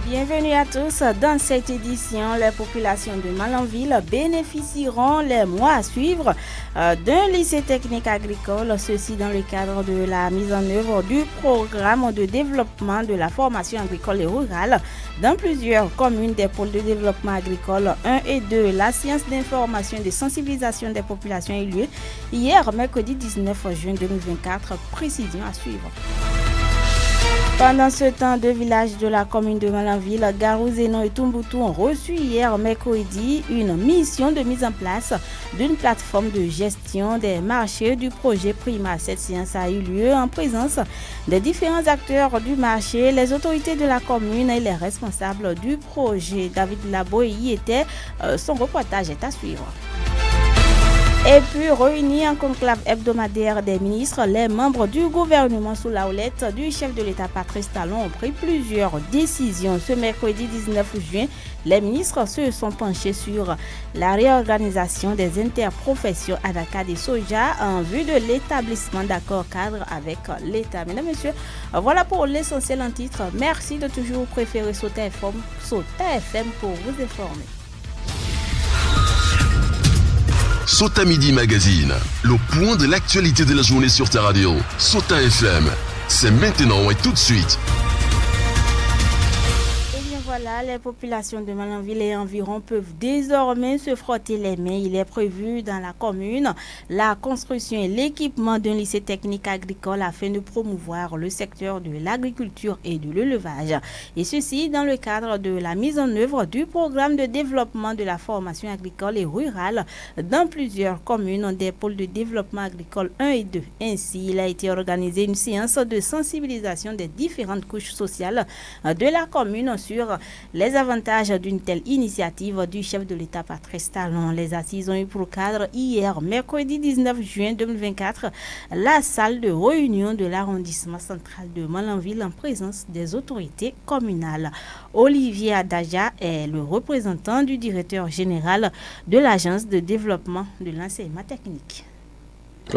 Bienvenue à tous. Dans cette édition, les populations de Malanville bénéficieront les mois à suivre d'un lycée technique agricole, ceci dans le cadre de la mise en œuvre du programme de développement de la formation agricole et rurale dans plusieurs communes des pôles de développement agricole 1 et 2. La séance d'information et de sensibilisation des populations a eu lieu hier, mercredi 19 juin 2024. Précision à suivre. Pendant ce temps, deux villages de la commune de Malanville, Garouzénon et Tomboutou, ont reçu hier mercredi une mission de mise en place d'une plateforme de gestion des marchés du projet Prima. Cette séance a eu lieu en présence des différents acteurs du marché, les autorités de la commune et les responsables du projet. David Labo y était, son reportage est à suivre. Et puis, réunis en conclave hebdomadaire des ministres, les membres du gouvernement sous la houlette du chef de l'État Patrice Talon ont pris plusieurs décisions. Ce mercredi 19 juin, les ministres se sont penchés sur la réorganisation des interprofessions à Dakar et Soja en vue de l'établissement d'accords cadres avec l'État. Mesdames et messieurs, voilà pour l'essentiel en titre. Merci de toujours préférer Sauta FM pour vous informer. Sauta Midi Magazine, le point de l'actualité de la journée sur ta radio. Sauta FM, c'est maintenant et tout de suite. Voilà, les populations de Malanville et environ peuvent désormais se frotter les mains. Il est prévu dans la commune la construction et l'équipement d'un lycée technique agricole afin de promouvoir le secteur de l'agriculture et de l'élevage. Et ceci dans le cadre de la mise en œuvre du programme de développement de la formation agricole et rurale dans plusieurs communes des pôles de développement agricole 1 et 2. Ainsi, il a été organisé une séance de sensibilisation des différentes couches sociales de la commune sur les avantages d'une telle initiative du chef de l'État Patrice Talon. Les assises ont eu pour cadre hier, mercredi 19 juin 2024, la salle de réunion de l'arrondissement central de Malanville en présence des autorités communales. Olivier Adaja est le représentant du directeur général de l'Agence de développement de l'enseignement technique.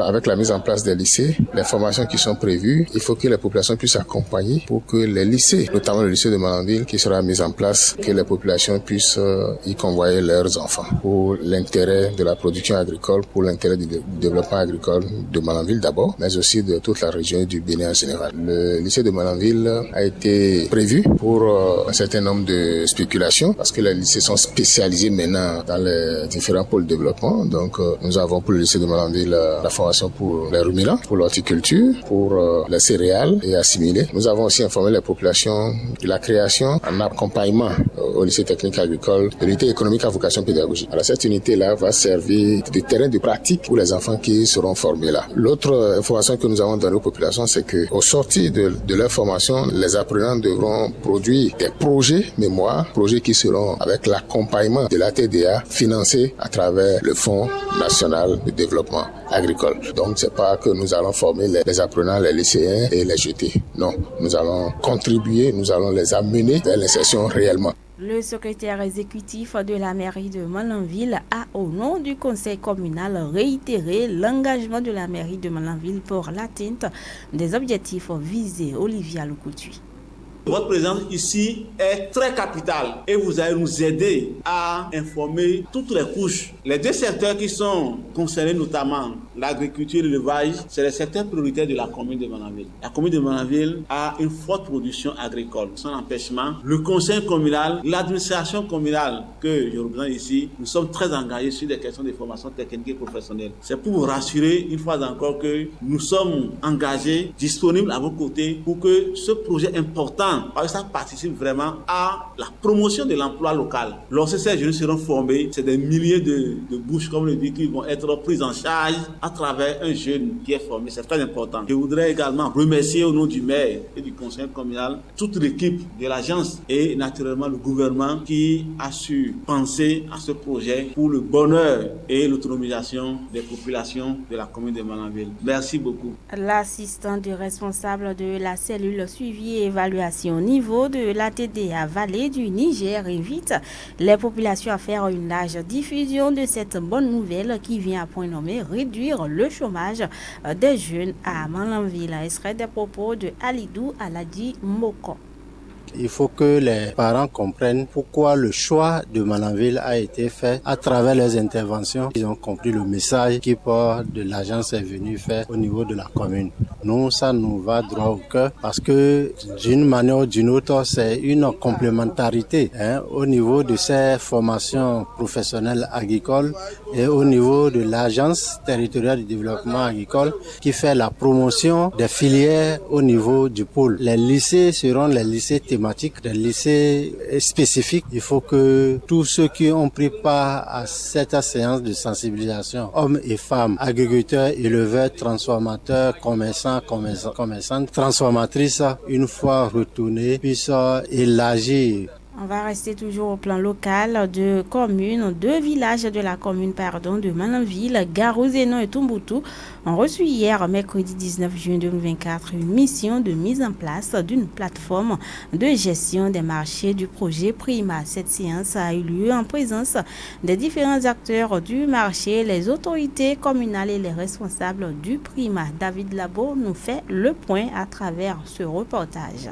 Avec la mise en place des lycées, les formations qui sont prévues, il faut que les populations puissent accompagner pour que les lycées, notamment le lycée de Malanville qui sera mis en place, que les populations puissent y convoyer leurs enfants pour l'intérêt de la production agricole, pour l'intérêt du développement agricole de Malanville d'abord, mais aussi de toute la région du Bénin en général. Le lycée de Malanville a été prévu pour un certain nombre de spéculations parce que les lycées sont spécialisés maintenant dans les différents pôles de développement. Donc nous avons pour le lycée de Malanville la formation pour les ruminants, pour l'horticulture, pour les céréales et assimilés. Nous avons aussi informé les populations de la création en accompagnement au lycée technique agricole de l'unité économique à vocation pédagogique. Alors cette unité-là va servir de terrain de pratique pour les enfants qui seront formés là. L'autre information que nous avons donnée aux populations, c'est que au sortir de leur formation, les apprenants devront produire des projets mémoire, projets qui seront avec l'accompagnement de la TDA financés à travers le Fonds national de développement agricole. Donc c'est pas que nous allons former les apprenants, les lycéens et les jeter. Non, nous allons contribuer, nous allons les amener vers l'insertion réellement. Le secrétaire exécutif de la mairie de Malanville a, au nom du conseil communal, réitéré l'engagement de la mairie de Malanville pour l'atteinte des objectifs visés. Olivier Loukoutui. Votre présence ici est très capitale et vous allez nous aider à informer toutes les couches. Les deux secteurs qui sont concernés, notamment l'agriculture et l'élevage, c'est les secteurs prioritaires de la commune de Malanville. La commune de Malanville a une forte production agricole. Sans empêchement, le conseil communal, l'administration communale que je représente ici, nous sommes très engagés sur des questions de formation technique et professionnelle. C'est pour vous rassurer une fois encore que nous sommes engagés, disponibles à vos côtés pour que ce projet important, parce que ça participe vraiment à la promotion de l'emploi local. Lorsque ces jeunes seront formés, c'est des milliers de bouches, comme le dit, qui vont être prises en charge à travers un jeune qui est formé. C'est très important. Je voudrais également remercier au nom du maire et du conseil communal toute l'équipe de l'agence et naturellement le gouvernement qui a su penser à ce projet pour le bonheur et l'autonomisation des populations de la commune de Malanville. Merci beaucoup. L'assistant du responsable de la cellule suivi et évaluation au niveau de la TDA Vallée du Niger invite les populations à faire une large diffusion de cette bonne nouvelle qui vient à point nommé réduire le chômage des jeunes à Malanville. Extrait des propos de Alidou Aladi Moko. Il faut que les parents comprennent pourquoi le choix de Malanville a été fait à travers les interventions. Ils ont compris le message qui part de l'agence est venu faire au niveau de la commune. Nous, ça nous va droit au cœur parce que d'une manière ou d'une autre, c'est une complémentarité au niveau de ces formations professionnelles agricoles et au niveau de l'agence territoriale du développement agricole qui fait la promotion des filières au niveau du pôle. Les lycées seront les lycées thématiques, les lycées spécifiques. Il faut que tous ceux qui ont pris part à cette séance de sensibilisation, hommes et femmes, agriculteurs, éleveurs, transformateurs, commerçants, commerçantes, transformatrices, une fois retournés, puissent élargir. On va rester toujours au plan local. Deux villages de la commune de Malanville, Garou-Zénon et Tombouctou, ont reçu hier, mercredi 19 juin 2024, une mission de mise en place d'une plateforme de gestion des marchés du projet Prima. Cette séance a eu lieu en présence des différents acteurs du marché, les autorités communales et les responsables du Prima. David Labo nous fait le point à travers ce reportage.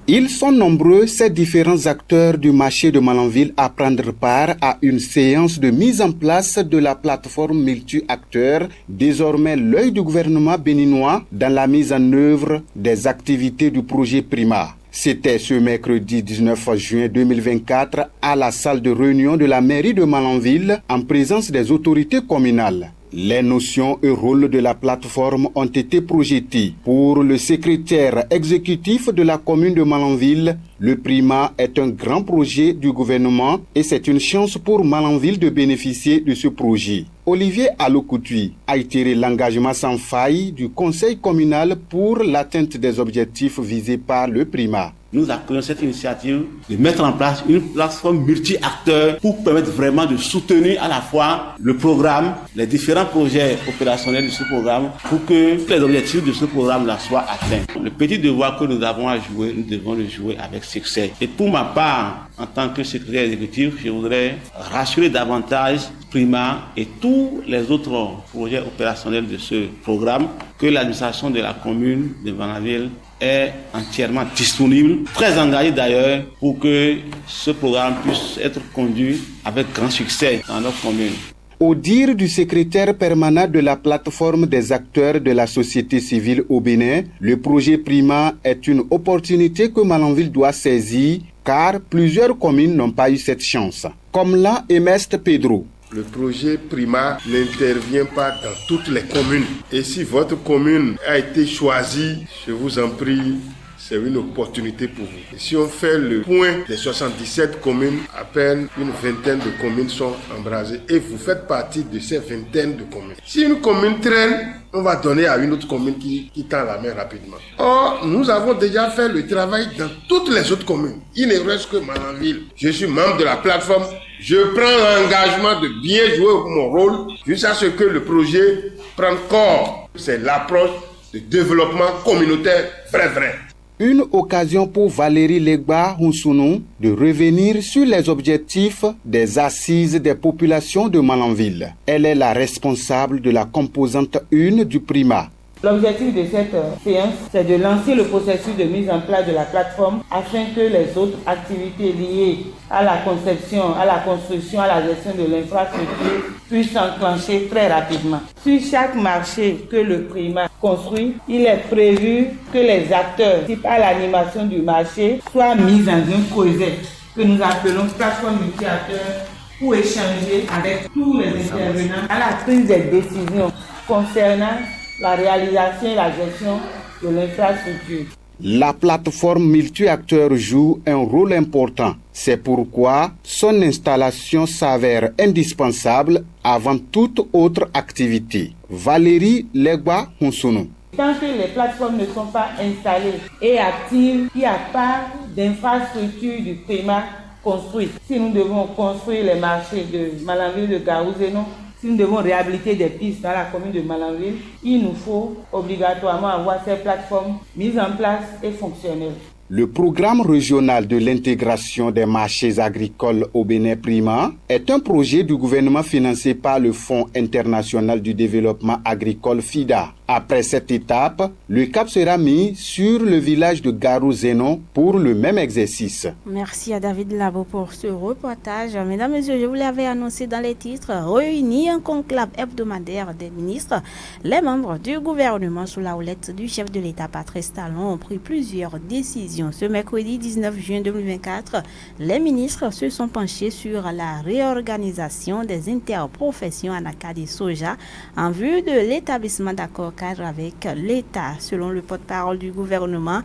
Ils sont nombreux, ces différents acteurs du marché de Malanville, à prendre part à une séance de mise en place de la plateforme multi-acteurs, désormais l'œil du gouvernement béninois dans la mise en œuvre des activités du projet Prima. C'était ce mercredi 19 juin 2024 à la salle de réunion de la mairie de Malanville en présence des autorités communales. Les notions et rôles de la plateforme ont été projetés. Pour le secrétaire exécutif de la commune de Malanville, le Prima est un grand projet du gouvernement et c'est une chance pour Malanville de bénéficier de ce projet. Olivier Alokoutoui a itéré l'engagement sans faille du conseil communal pour l'atteinte des objectifs visés par le Prima. Nous accueillons cette initiative de mettre en place une plateforme multi-acteurs pour permettre vraiment de soutenir à la fois le programme, les différents projets opérationnels de ce programme pour que les objectifs de ce programme-là soient atteints. Le petit devoir que nous avons à jouer, nous devons le jouer avec succès. Et pour ma part, en tant que secrétaire exécutif, je voudrais rassurer davantage Prima et tous les autres projets opérationnels de ce programme que l'administration de la commune de Malanville est entièrement disponible, très engagé d'ailleurs pour que ce programme puisse être conduit avec grand succès dans notre commune. Au dire du secrétaire permanent de la plateforme des acteurs de la société civile au Bénin, le projet Prima est une opportunité que Malanville doit saisir car plusieurs communes n'ont pas eu cette chance, comme l'a Emest Pedro. Le projet Prima n'intervient pas dans toutes les communes. Et si votre commune a été choisie, je vous en prie, c'est une opportunité pour vous. Et si on fait le point des 77 communes, à peine une vingtaine de communes sont embrasées et vous faites partie de ces vingtaines de communes. Si une commune traîne, on va donner à une autre commune qui tend la main rapidement. Or, nous avons déjà fait le travail dans toutes les autres communes. Il ne reste que Malanville. Je suis membre de la plateforme. Je prends l'engagement de bien jouer mon rôle jusqu'à ce que le projet prenne corps. C'est l'approche de développement communautaire vrai. Une occasion pour Valérie Legba-Hunsounou de revenir sur les objectifs des assises des populations de Malanville. Elle est la responsable de la composante 1 du Prima. L'objectif de cette séance, c'est de lancer le processus de mise en place de la plateforme afin que les autres activités liées à la conception, à la construction, à la gestion de l'infrastructure puissent s'enclencher très rapidement. Sur chaque marché que le Prima construit, il est prévu que les acteurs, type à l'animation du marché, soient mis dans un projet que nous appelons plateforme multi-acteurs pour échanger avec tous les intervenants à la prise des décisions concernant la réalisation et la gestion de l'infrastructure. La plateforme multi-acteurs joue un rôle important. C'est pourquoi son installation s'avère indispensable avant toute autre activité. Valérie Legba-Hunsounou. Tant que les plateformes ne sont pas installées et actives, il n'y a pas d'infrastructure du Prima construite. Si nous devons construire les marchés de Malanville, de Garou-Zénon, si nous devons réhabiliter des pistes dans la commune de Malanville, il nous faut obligatoirement avoir ces plateformes mises en place et fonctionnelles. Le programme régional de l'intégration des marchés agricoles au Bénin Prima est un projet du gouvernement financé par le Fonds international du développement agricole FIDA. Après cette étape, le cap sera mis sur le village de Garou-Zénon pour le même exercice. Merci à David Labo pour ce reportage. Mesdames et messieurs, je vous l'avais annoncé dans les titres, réunis un conclave hebdomadaire des ministres. Les membres du gouvernement sous la houlette du chef de l'État Patrice Talon ont pris plusieurs décisions. Ce mercredi 19 juin 2024, les ministres se sont penchés sur la réorganisation des interprofessions Anacad et Soja en vue de l'établissement d'accords cadre avec l'État. Selon le porte-parole du gouvernement,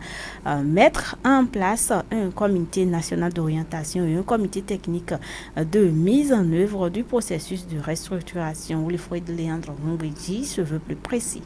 mettre en place un comité national d'orientation et un comité technique de mise en œuvre du processus de restructuration. Wilfried Léandre Ngoudji se veut plus précis.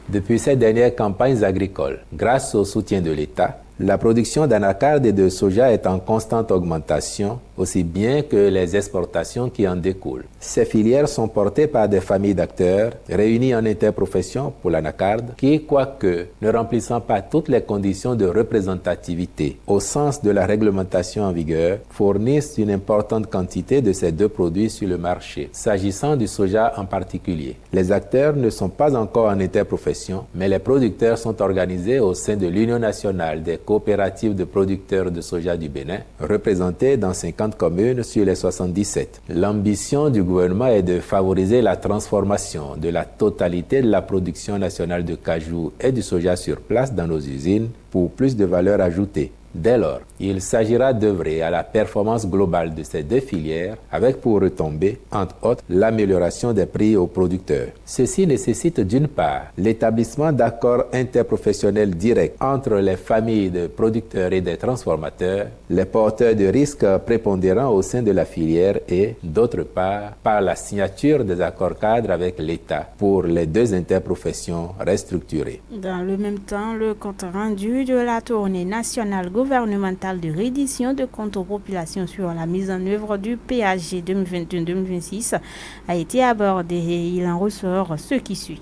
Depuis ces dernières campagnes agricoles, grâce au soutien de l'État, la production d'anacarde et de soja est en constante augmentation, aussi bien que les exportations qui en découlent. Ces filières sont portées par des familles d'acteurs réunis en interprofession pour l'anacarde qui, quoique ne remplissant pas toutes les conditions de représentativité au sens de la réglementation en vigueur, fournissent une importante quantité de ces deux produits sur le marché. S'agissant du soja en particulier, les acteurs ne sont pas encore en interprofession, mais les producteurs sont organisés au sein de l'Union nationale des coopératives de producteurs de soja du Bénin, représentées dans 50 communes sur les 77. L'ambition du gouvernement est de favoriser la transformation de la totalité de la production nationale de cajou et du soja sur place dans nos usines pour plus de valeur ajoutée. Dès lors, il s'agira d'œuvrer à la performance globale de ces deux filières avec pour retombée, entre autres, l'amélioration des prix aux producteurs. Ceci nécessite d'une part l'établissement d'accords interprofessionnels directs entre les familles de producteurs et des transformateurs, les porteurs de risques prépondérants au sein de la filière et, d'autre part, par la signature des accords cadres avec l'État pour les deux interprofessions restructurées. Dans le même temps, le compte rendu de la tournée nationale gouvernementale de reddition de comptes aux populations sur la mise en œuvre du PAG 2021-2026 a été abordé et il en ressort ce qui suit.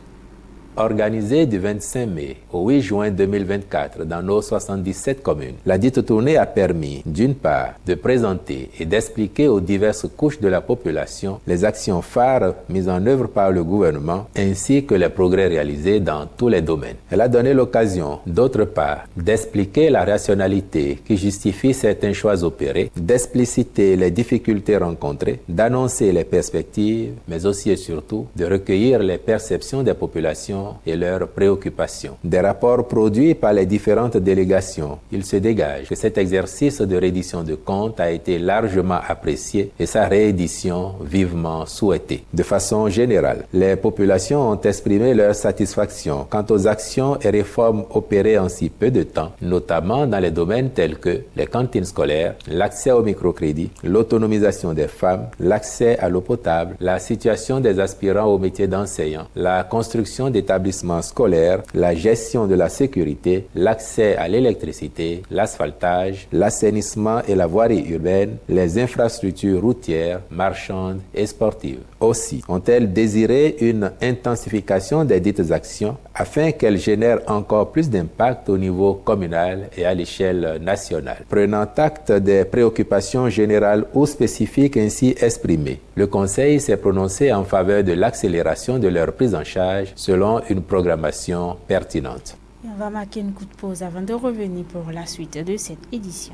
Organisée du 25 mai au 8 juin 2024 dans nos 77 communes, la dite tournée a permis, d'une part, de présenter et d'expliquer aux diverses couches de la population les actions phares mises en œuvre par le gouvernement ainsi que les progrès réalisés dans tous les domaines. Elle a donné l'occasion, d'autre part, d'expliquer la rationalité qui justifie certains choix opérés, d'expliciter les difficultés rencontrées, d'annoncer les perspectives, mais aussi et surtout de recueillir les perceptions des populations et leurs préoccupations. Des rapports produits par les différentes délégations, il se dégage que cet exercice de reddition de comptes a été largement apprécié et sa réédition vivement souhaitée. De façon générale, les populations ont exprimé leur satisfaction quant aux actions et réformes opérées en si peu de temps, notamment dans les domaines tels que les cantines scolaires, l'accès au microcrédit, l'autonomisation des femmes, l'accès à l'eau potable, la situation des aspirants au métier d'enseignant, la construction d'établissements scolaires, la gestion de la sécurité, l'accès à l'électricité, l'asphaltage, l'assainissement et la voirie urbaine, les infrastructures routières, marchandes et sportives. Aussi ont-elles désiré une intensification des dites actions afin qu'elles génèrent encore plus d'impact au niveau communal et à l'échelle nationale. Prenant acte des préoccupations générales ou spécifiques ainsi exprimées, le Conseil s'est prononcé en faveur de l'accélération de leur prise en charge selon une programmation pertinente. On va marquer une coup de pause avant de revenir pour la suite de cette édition.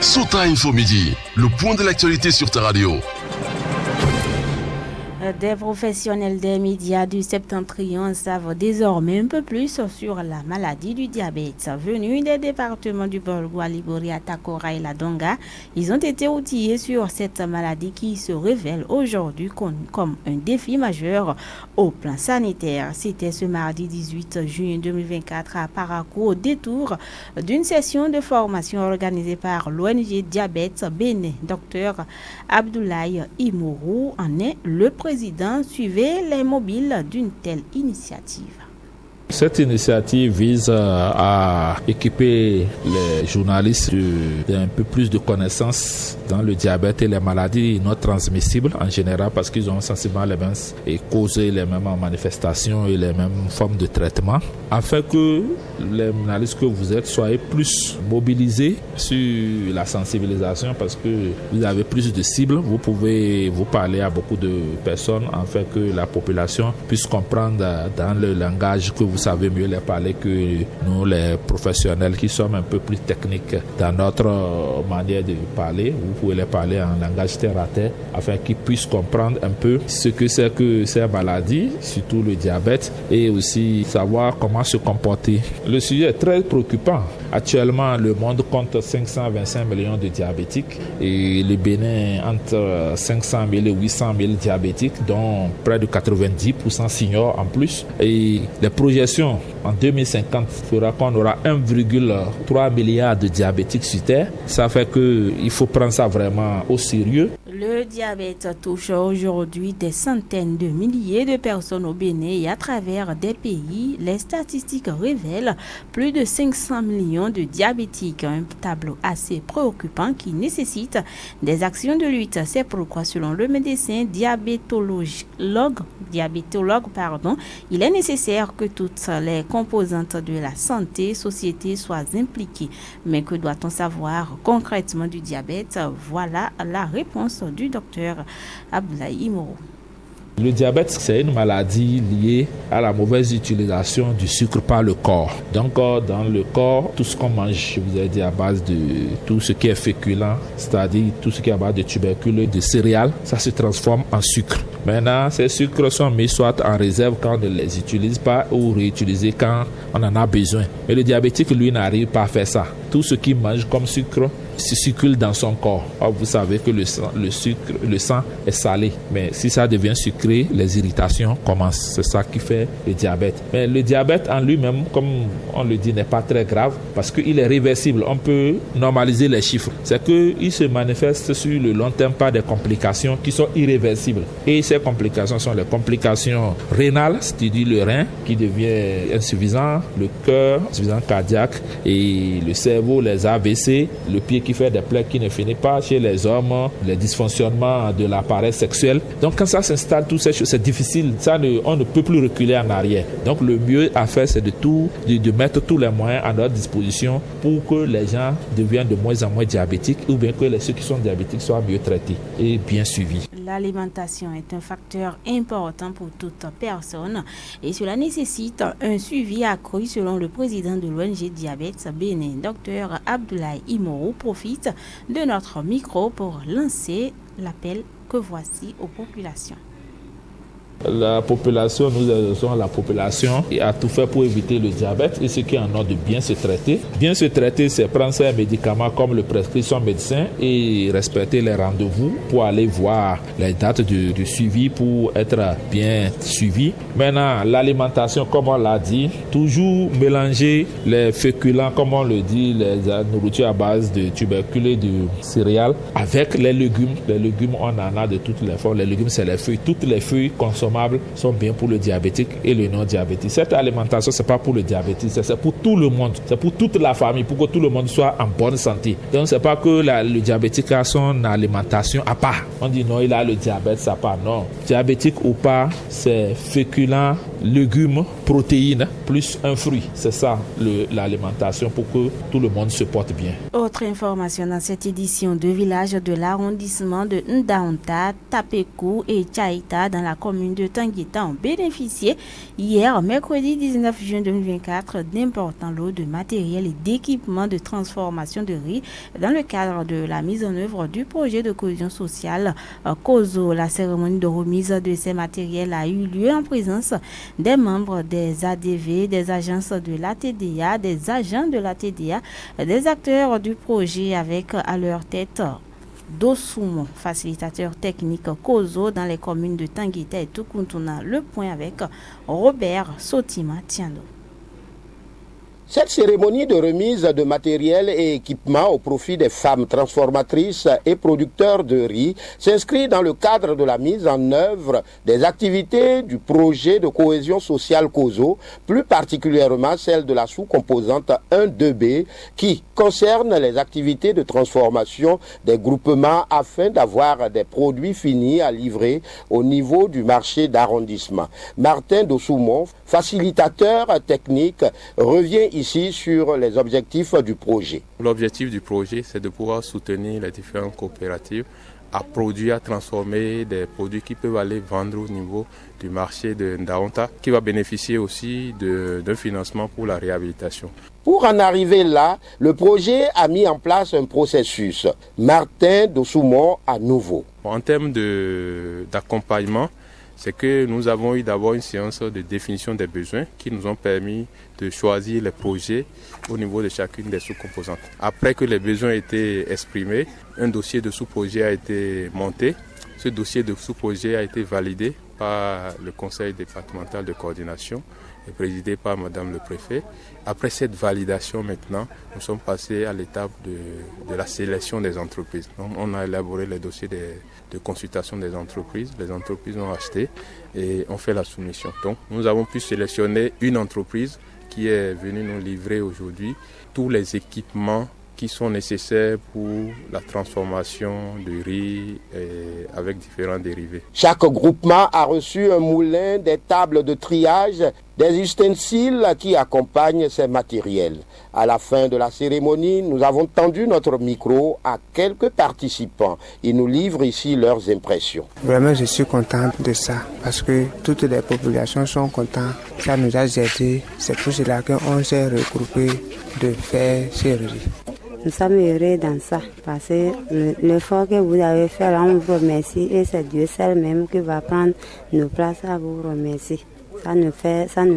Sota Info Midi, le point de l'actualité sur ta radio. Des professionnels des médias du Septentrion savent désormais un peu plus sur la maladie du diabète. Venus des départements du Bolgoa, Liboria, Takora et la Donga, ils ont été outillés sur cette maladie qui se révèle aujourd'hui comme un défi majeur au plan sanitaire. C'était ce mardi 18 juin 2024 à Parakou, au détour d'une session de formation organisée par l'ONG Diabète Bénin. Dr Abdoulaye Imourou en est le président. Suivez les mobiles d'une telle initiative. Cette initiative vise à équiper les journalistes d'un peu plus de connaissances dans le diabète et les maladies non transmissibles en général, parce qu'ils ont sensiblement les mêmes causes, les mêmes manifestations et les mêmes formes de traitement, afin que les journalistes que vous êtes soient plus mobilisés sur la sensibilisation, parce que vous avez plus de cibles, vous pouvez vous parler à beaucoup de personnes afin que la population puisse comprendre dans le langage que vous savez mieux les parler que nous, les professionnels qui sommes un peu plus techniques dans notre manière de parler. Vous pouvez les parler en langage terre à terre afin qu'ils puissent comprendre un peu ce que c'est que ces maladies, surtout le diabète, et aussi savoir comment se comporter. Le sujet est très préoccupant. Actuellement, le monde compte 525 millions de diabétiques et le Bénin entre 500 000 et 800 000 diabétiques, dont près de 90% seniors en plus. Et les projections en 2050 fera qu'on aura 1,3 milliard de diabétiques sur Terre. Ça fait qu'il faut prendre ça vraiment au sérieux. Le diabète touche aujourd'hui des centaines de milliers de personnes au Bénin et à travers des pays. Les statistiques révèlent plus de 500 millions de diabétiques. Un tableau assez préoccupant qui nécessite des actions de lutte. C'est pourquoi, selon le médecin diabétologue, il est nécessaire que toutes les composantes de la société soient impliquées. Mais que doit-on savoir concrètement du diabète? Voilà la réponse du docteur Abdoulaye Imoro. Le diabète, c'est une maladie liée à la mauvaise utilisation du sucre par le corps. Donc, dans le corps, tout ce qu'on mange, je vous ai dit, à base de tout ce qui est féculent, c'est-à-dire tout ce qui est à base de tubercules, de céréales, ça se transforme en sucre. Maintenant, ces sucres sont mis soit en réserve quand on ne les utilise pas ou réutilisés quand on en a besoin. Mais le diabétique, lui, n'arrive pas à faire ça. Tout ce qu'il mange comme sucre se circule dans son corps. Or, vous savez que le sang est salé. Mais si ça devient sucré, les irritations commencent. C'est ça qui fait le diabète. Mais le diabète en lui-même, comme on le dit, n'est pas très grave parce qu'il est réversible. On peut normaliser les chiffres. C'est qu'il se manifeste sur le long terme par des complications qui sont irréversibles. Et ces complications sont les complications rénales, c'est-à-dire le rein qui devient insuffisant, le cœur, insuffisant cardiaque et le cerveau, les AVC, le pied qui fait des plaies qui ne finissent pas chez les hommes, les dysfonctionnements de l'appareil sexuel. Donc quand ça s'installe, toutes ces choses, c'est difficile. On ne peut plus reculer en arrière. Donc le mieux à faire, c'est de mettre tous les moyens à notre disposition pour que les gens deviennent de moins en moins diabétiques ou bien que ceux qui sont diabétiques soient mieux traités et bien suivis. L'alimentation est un facteur important pour toute personne et cela nécessite un suivi accru selon le président de l'ONG Diabète Bénin, Dr Abdoulaye Imoro, profite de notre micro pour lancer l'appel que voici aux populations. La population, nous exhortons la population à tout faire pour éviter le diabète et ce qui en a de bien se traiter. Bien se traiter, c'est prendre ses médicaments comme le prescrit son médecin et respecter les rendez-vous pour aller voir les dates de suivi pour être bien suivi. Maintenant, l'alimentation, comme on l'a dit, toujours mélanger les féculents, comme on le dit, les nourritures à base de tubercules et de céréales avec les légumes. Les légumes, on en a de toutes les formes. Les légumes, c'est les feuilles. Toutes les feuilles consommables sont bien pour le diabétique et le non-diabétique. Cette alimentation, c'est pas pour le diabétique, c'est pour tout le monde, c'est pour toute la famille, pour que tout le monde soit en bonne santé. Donc, c'est pas que le diabétique a son alimentation à part. On dit non, il a le diabète, ça part. Non. Diabétique ou pas, c'est féculents, légumes, protéines, plus un fruit. C'est ça l'alimentation pour que tout le monde se porte bien. Autre information dans cette édition, deux villages de l'arrondissement de Ndaonta, Tapekou et Tchaïta dans la commune de Tanguita ont bénéficié hier, mercredi 19 juin 2024, d'importants lots de matériel et d'équipements de transformation de riz dans le cadre de la mise en œuvre du projet de cohésion sociale COSO. La cérémonie de remise de ces matériels a eu lieu en présence des membres des ADV, des agences de la TDA, des agents de la TDA, des acteurs du projet avec à leur tête Dosoumou, facilitateur technique COSO dans les communes de Tanguita et Tukuntuna. Le point avec Robert Sotima Tiando. Cette cérémonie de remise de matériel et équipements au profit des femmes transformatrices et producteurs de riz s'inscrit dans le cadre de la mise en œuvre des activités du projet de cohésion sociale COSO, plus particulièrement celle de la sous-composante 1-2B qui concerne les activités de transformation des groupements afin d'avoir des produits finis à livrer au niveau du marché d'arrondissement. Martin Dossoumon, facilitateur technique, revient ici sur les objectifs du projet. L'objectif du projet, c'est de pouvoir soutenir les différentes coopératives à produire, à transformer des produits qui peuvent aller vendre au niveau du marché de Ndaonta, qui va bénéficier aussi d'un financement pour la réhabilitation. Pour en arriver là, le projet a mis en place un processus. Martin Dossoumon à nouveau. En termes d'accompagnement, c'est que nous avons eu d'abord une séance de définition des besoins qui nous ont permis de choisir les projets au niveau de chacune des sous-composantes. Après que les besoins étaient exprimés, un dossier de sous-projet a été monté. Ce dossier de sous-projet a été validé par le conseil départemental de coordination et présidé par Madame le préfet. Après cette validation maintenant, nous sommes passés à l'étape de la sélection des entreprises. Donc, on a élaboré les dossiers de consultation des entreprises. Les entreprises ont acheté et ont fait la soumission. Donc nous avons pu sélectionner une entreprise qui est venue nous livrer aujourd'hui tous les équipements qui sont nécessaires pour la transformation du riz avec différents dérivés. Chaque groupement a reçu un moulin, des tables de triage, des ustensiles qui accompagnent ces matériels. À la fin de la cérémonie, nous avons tendu notre micro à quelques participants. Ils nous livrent ici leurs impressions. Vraiment, je suis content de ça parce que toutes les populations sont contentes. Ça nous a aidés. C'est pour cela qu'on s'est regroupé de faire ce riz. Nous sommes heureux dans ça parce que l'effort que vous avez fait, là, on vous remercie et c'est Dieu seul même qui va prendre nos places à vous remercier. Ça nous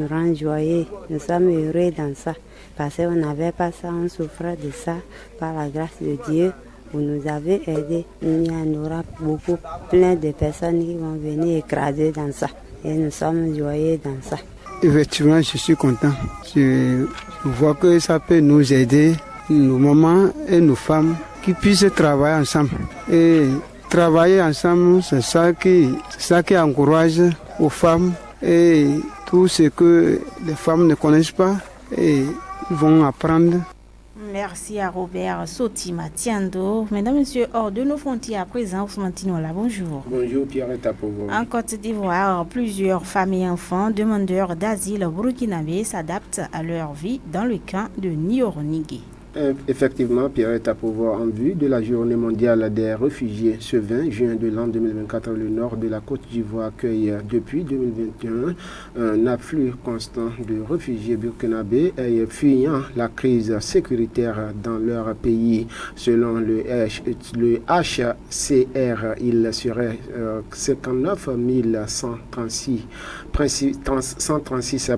rend joyeux. Nous sommes heureux dans ça parce qu'on n'avait pas ça, on souffrait de ça. Par la grâce de Dieu, vous nous avez aidés. Il y en aura beaucoup, plein de personnes qui vont venir écraser dans ça et nous sommes joyeux dans ça. Effectivement, je suis content. Je vois que ça peut nous aider, nos mamans et nos femmes, qui puissent travailler ensemble. Et travailler ensemble, c'est ça qui encourage aux femmes et tout ce que les femmes ne connaissent pas et vont apprendre. Merci à Robert Soti-Matiando. Mesdames, Messieurs, hors de nos frontières à présent, Ousmane Tinola, bonjour. Bonjour Pierrette Apovo. En Côte d'Ivoire, plusieurs femmes et enfants demandeurs d'asile burkinabés s'adaptent à leur vie dans le camp de Niornigué. Effectivement, Pierrette Apovo, en vue de la journée mondiale des réfugiés, ce 20 juin de l'an 2024, le nord de la Côte d'Ivoire accueille depuis 2021 un afflux constant de réfugiés burkinabés fuyant la crise sécuritaire dans leur pays. Selon le HCR, il serait 59 136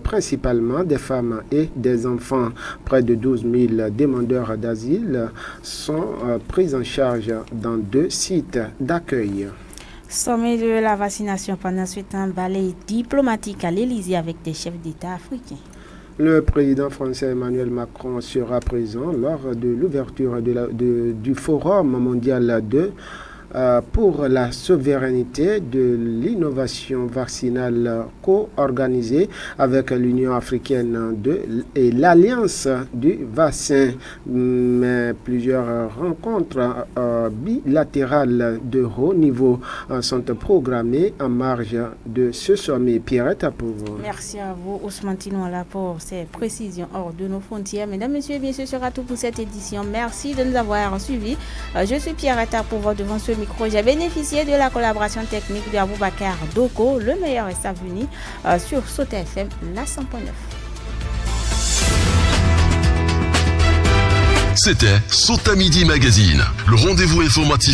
principalement des femmes et des enfants. Près de 12 000 demandeurs d'asile sont pris en charge dans 2 sites d'accueil. Sommet de la vaccination pendant ce temps, balai diplomatique à l'Élysée avec des chefs d'État africains. Le président français Emmanuel Macron sera présent lors de l'ouverture du Forum mondial pour la souveraineté de l'innovation vaccinale co-organisée avec l'Union africaine et l'Alliance du vaccin. Mais plusieurs rencontres bilatérales de haut niveau sont programmées en marge de ce sommet. Pierrette Apovo. Merci à vous, Ousmane Tinola, pour ces précisions hors de nos frontières. Mesdames, Messieurs, bien sûr, ce sera tout pour cette édition. Merci de nous avoir suivis. Je suis Pierrette Apovo devant ce micro. J'ai bénéficié de la collaboration technique de Aboubacar Doko, le meilleur est venu sur Sauta FM, la 100.9. C'était Sauta Midi Magazine, le rendez-vous informatif